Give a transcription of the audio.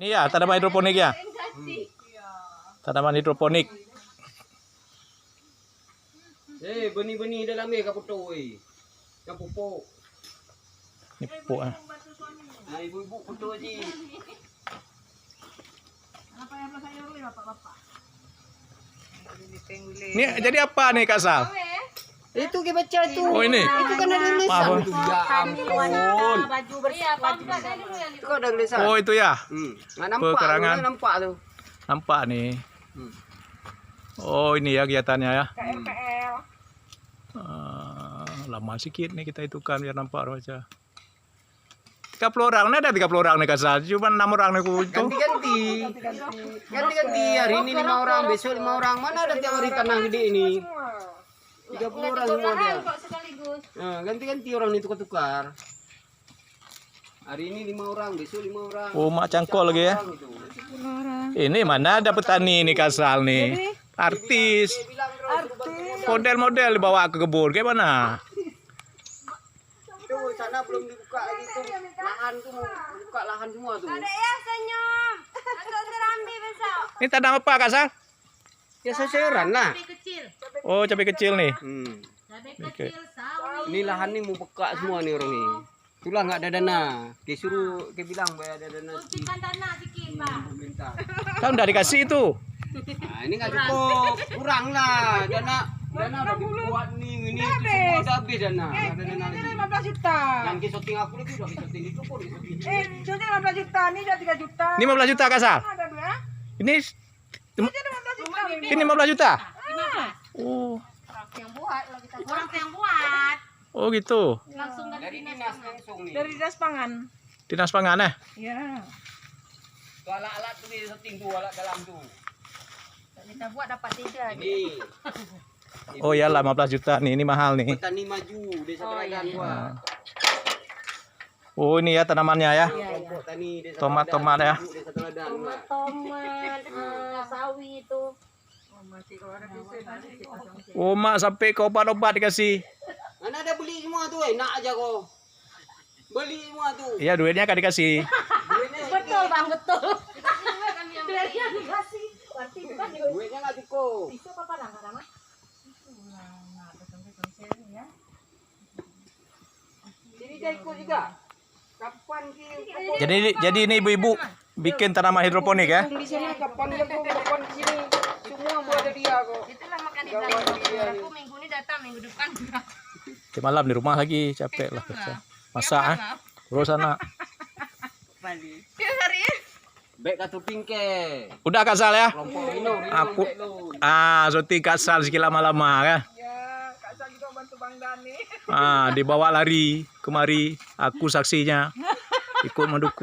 Ini ya tanaman hidroponik ya. Tanaman hidroponik. Benih-benih dalam ni kau potong yang pupuk. Ini pupuk. Nah, ibu-ibu potong aja. Ini jadi apa nih Kak Sal? Itu kita baca itu. Oh ini. Itu kan ada tulisan. Maaf. Ya ampun. Baju bersih, baju bersih dulu yang Itu kan ada tulisan. Oh itu ya. Nggak nampak. Pekarangan. Nampak tuh. Nampak nih. Oh ini ya kegiatannya ya. KMPL. Lama sikit nih kita hitukan biar nampak baca. 30 orang, nih ada 30 orang nih Kak Sal. Cuma 6 orang nih ku itu. Ganti-ganti. Ganti-ganti. Hari ini 5 orang, besok 5 orang. Mana ada tiap hari tanah gede ini? 30 orang semua dia. Nah, ganti-ganti orang ini tukar-tukar. Hari ini 5 orang, besok 5 orang. Oh mak cangkol lagi ya. Ini mana ada petani nih Kak Sal nih. Artis. Model-model dibawa ke kebun kayak mana? Tuh sana belum dibuka lagi tuh. Lahan tuh mau buka lahan semua tuh. Ada ya senyum. Agak serambi besok. Ini tanam apa Kak Sal? Ya sayuran lah. Cabai kecil. Oh cabai kecil nih. Cabai kecil, sawi. Ini lahan nih mau buka semua nih orang nih. Itulah nggak ada dana. Dia suruh, dia bilang bayar ada dana. Suntikan tanah sedikit, Pak. Pemerintah. Kan udah dikasih itu. Nah ini nggak cukup, kurang lah dana udah dibuat nih ini itu semua udah habis dana. Nggak ada dana lagi. 15 juta. Yang ke syuting aku lagi udah ke syuting itu pun syuting. Syuting 15 juta, ini udah 3 juta. Ini 15 juta Kak Sal. Ada dua. Ini Ini 15 juta. ini 15 juta. 15. Oh. Yang buat kalau kita orang yang buat. Oh gitu. Langsung dari Dari dinas langsung nih. Dari dinas pangan. Dinas pangan ya. Ya. Tuh alat-alat tuh di syuting tuh alat dalam tuh. Kita buat dapat 3. Ini. Oh ya 15 juta nih, ini mahal nih. Petani maju desa Teladan gua. Oh ini ya tanamannya ya. Kelompok tani desa Tomat-tomat ya. Teladan, desa Teladan. Tomat, sawi itu. Oh mak sampai ke obat-obat dikasih. Mana ada beli semua tuh, nak aja kok. Beli semua tuh. Iya duitnya kan dikasih. Betul, Bang, betul. Duitnya dikasih. Berarti bukan Duitnya nggak cukup. tisu apa lah, Kak Mas? Jadi dia ikut juga. Kapan sih? Jadi ini ibu-ibu bikin tanaman hidroponik ya. Di sini kapan dia kok kapan di sini? Semua buat ada dia kok. Itulah makan di belakang. Aku minggu ini datang, minggu depan juga. Di malam di rumah lagi capek lah kerja. Masak terus anak. Baik katu pingke. Udah Kak Sal ya. Kelompok Rino. Aku syuting Kak Sal sikit lama-lama kan. Ya, Kak Sal juga bantu Bang Dani. Dibawa lari kemari. Aku saksinya ikut mendukung.